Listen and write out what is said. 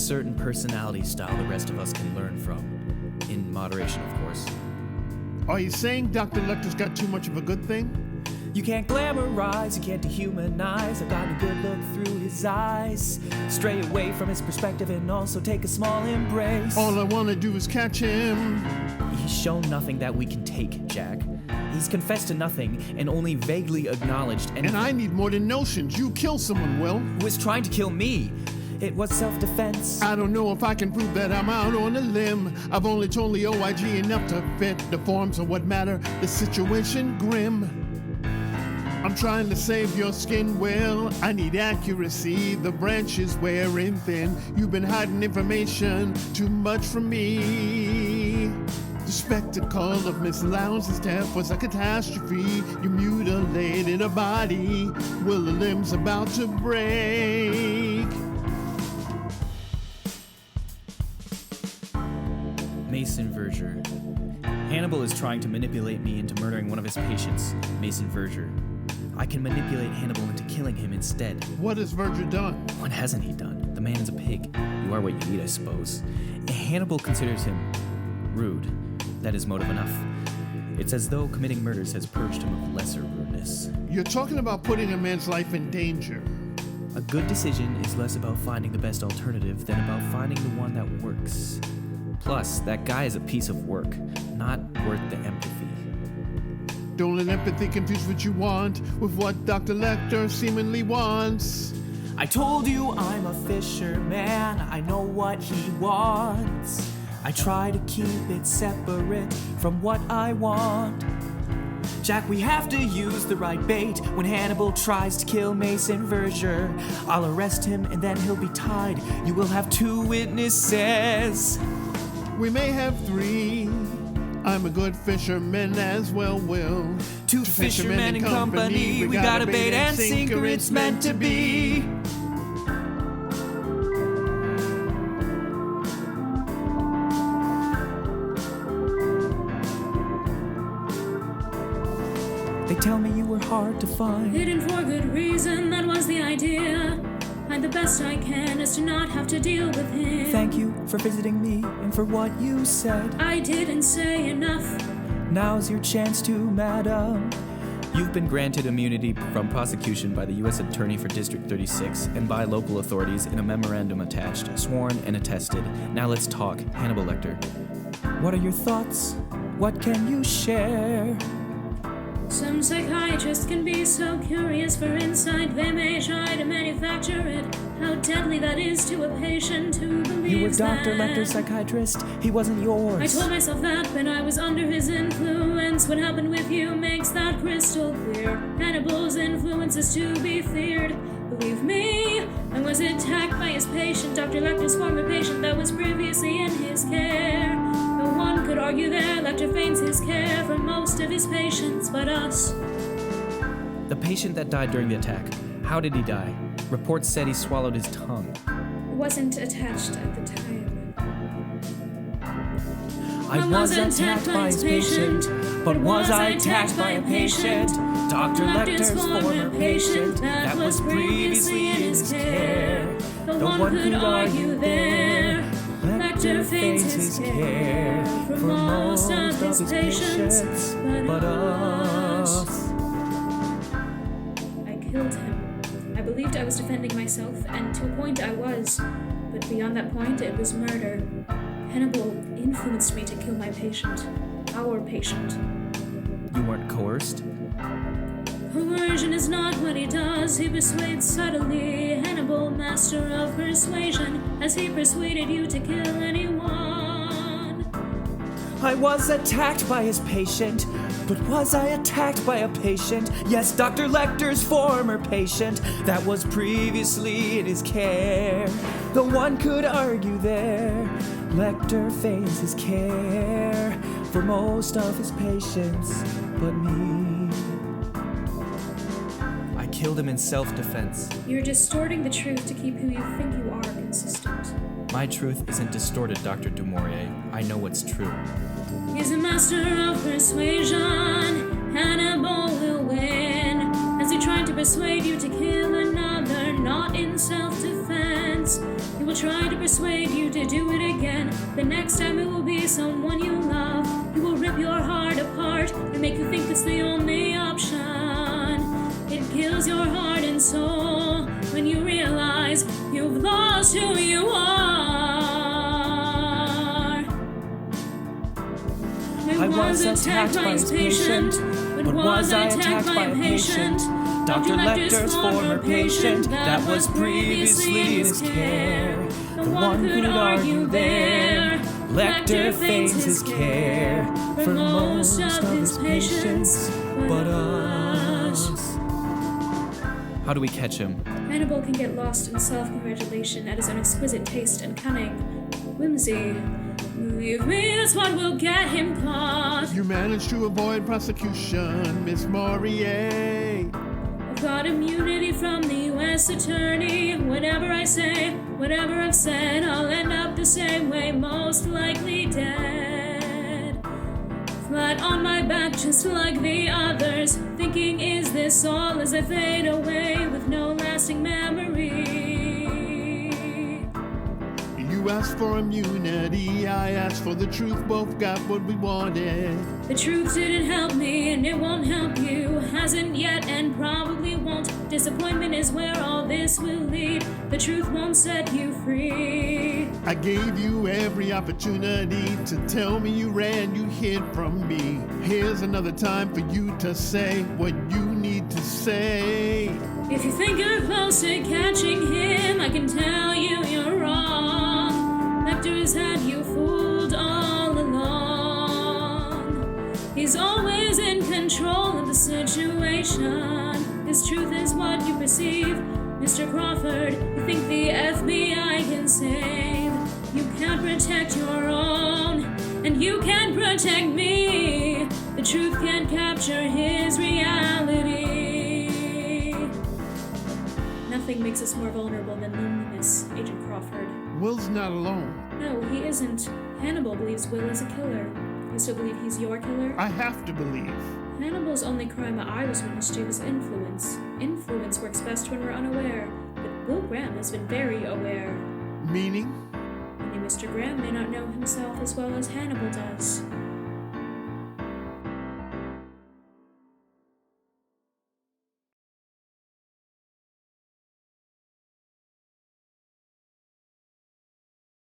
certain personality style the rest of us can learn from. In moderation, of course. Are you saying Dr. Lecter's got too much of a good thing? You can't glamorize, you can't dehumanize. I've gotten a good look through his eyes. Stray away from his perspective and also take a small embrace. All I want to do is catch him. He's shown nothing that we can take, Jack. He's confessed to nothing and only vaguely acknowledged anything. And I need more than notions. You kill someone, Will. Who was trying to kill me. It was self-defense. I don't know if I can prove that I'm out on a limb. I've only told the OIG enough to fit the forms of what matter. The situation grim. I'm trying to save your skin, Will. I need accuracy. The branch is wearing thin. You've been hiding information too much from me. The spectacle of Miss Lowndes' death was a catastrophe. You mutilated a body. Will the limb's about to break? Mason Verger. Hannibal is trying to manipulate me into murdering one of his patients, Mason Verger. I can manipulate Hannibal into killing him instead. What has Verger done? What hasn't he done? The man's a pig. You are what you eat, I suppose. Hannibal considers him rude. That is motive enough. It's as though committing murders has purged him of lesser rudeness. You're talking about putting a man's life in danger. A good decision is less about finding the best alternative than about finding the one that works. Plus, that guy is a piece of work, not worth the empathy. Don't let empathy confuse what you want with what Dr. Lecter seemingly wants. I told you I'm a fisherman, I know what he wants. I try to keep it separate from what I want. Jack, we have to use the right bait when Hannibal tries to kill Mason Verger. I'll arrest him and then he'll be tied. You will have 2 witnesses. We may have 3. I'm a good fisherman as well, Will. 2 fishermen in company. We got a bait and sinker, it's meant to be. They tell me you were hard to find. Hidden for good reason, that was the idea. And the best I can is to not have to deal with him. Thank you for visiting me and for what you said. I didn't say enough. Now's your chance to, madam. You've been granted immunity from prosecution by the U.S. Attorney for District 36 and by local authorities in a memorandum attached, sworn and attested. Now let's talk, Hannibal Lecter. What are your thoughts? What can you share? Some psychiatrists can be so curious for insight, they may try to manufacture it. How deadly that is to a patient who believes You were Dr. that. Lecter's psychiatrist. He wasn't yours. I told myself that when I was under his influence. What happened with you makes that crystal clear. Hannibal's influence is to be feared. Believe me, I was attacked by his patient, Dr. Lecter's former patient that was previously in his care. No one could argue there, Lecter feigns his care for most of his patients but us. The patient that died during the attack, how did he die? Reports said he swallowed his tongue. Wasn't attached at the time. I was attacked by his patient, but was I attacked by a patient? Dr. Lecter's former patient that was previously in his care. No one could argue there. Lecter feigns his care for most of his patients but us. I killed him. I believed I was defending myself, and to a point I was. But beyond that point, it was murder. Hannibal influenced me to kill my patient. Our patient. You weren't coerced? Coercion is not what he does, he persuades subtly. Hannibal, master of persuasion, has he persuaded you to kill anyone? I was attacked by his patient, but was I attacked by a patient? Yes, Dr. Lecter's former patient that was previously in his care. No one could argue there. Lecter feigns his care for most of his patients but me. I killed him in self-defense. You're distorting the truth to keep who you think you are consistent. My truth isn't distorted, Dr. Du Maurier. I know what's true. He's a master of persuasion. Hannibal will win. As he tried to persuade you to kill another, not in self-defense. once. He will try to persuade you to do it again. The next time it will be someone you love. He will rip your heart apart and make you think it's the only option. It kills your heart and soul when you realize you've lost who you are. I was attacked by his patient, but was I attacked by a patient? Dr. Lecter's former patient that was previously in his care. The one who'd argue there. Lecter feigns his care for most of his patients, but us. How do we catch him? Hannibal can get lost in self-congratulation at his own exquisite taste and cunning. Whimsy. Believe me, that's what will get him caught. You managed to avoid prosecution, Miss Morier. I've got immunity from the U.S. Attorney. Whatever I say, whatever I've said, I'll end up the same way, most likely dead. Flat on my back, just like the others, thinking, is this all, as I fade away with no lasting memory. You asked for immunity, I asked for the truth, both got what we wanted. The truth didn't help me, and it won't help you. Hasn't yet, and probably won't. Disappointment is where all this will lead. The truth won't set you free. I gave you every opportunity to tell me you ran, you hid from me. Here's another time for you to say what you need to say. If you think you're close to catching him, I can tell you you're wrong. Lecter's had you fooled all along. He's always in control of the situation. His truth is what you perceive. Mr. Crawford, you think the FBI can save. You can't protect your own, and you can't protect me. The truth can't capture his reality. Nothing makes us more vulnerable than loneliness, Agent Crawford. Will's not alone. No, he isn't. Hannibal believes Will is a killer. You still believe he's your killer? I have to believe. Hannibal's only crime I was witness to was influence. Influence works best when we're unaware, but Will Graham has been very aware. Meaning? Only Mr. Graham may not know himself as well as Hannibal does.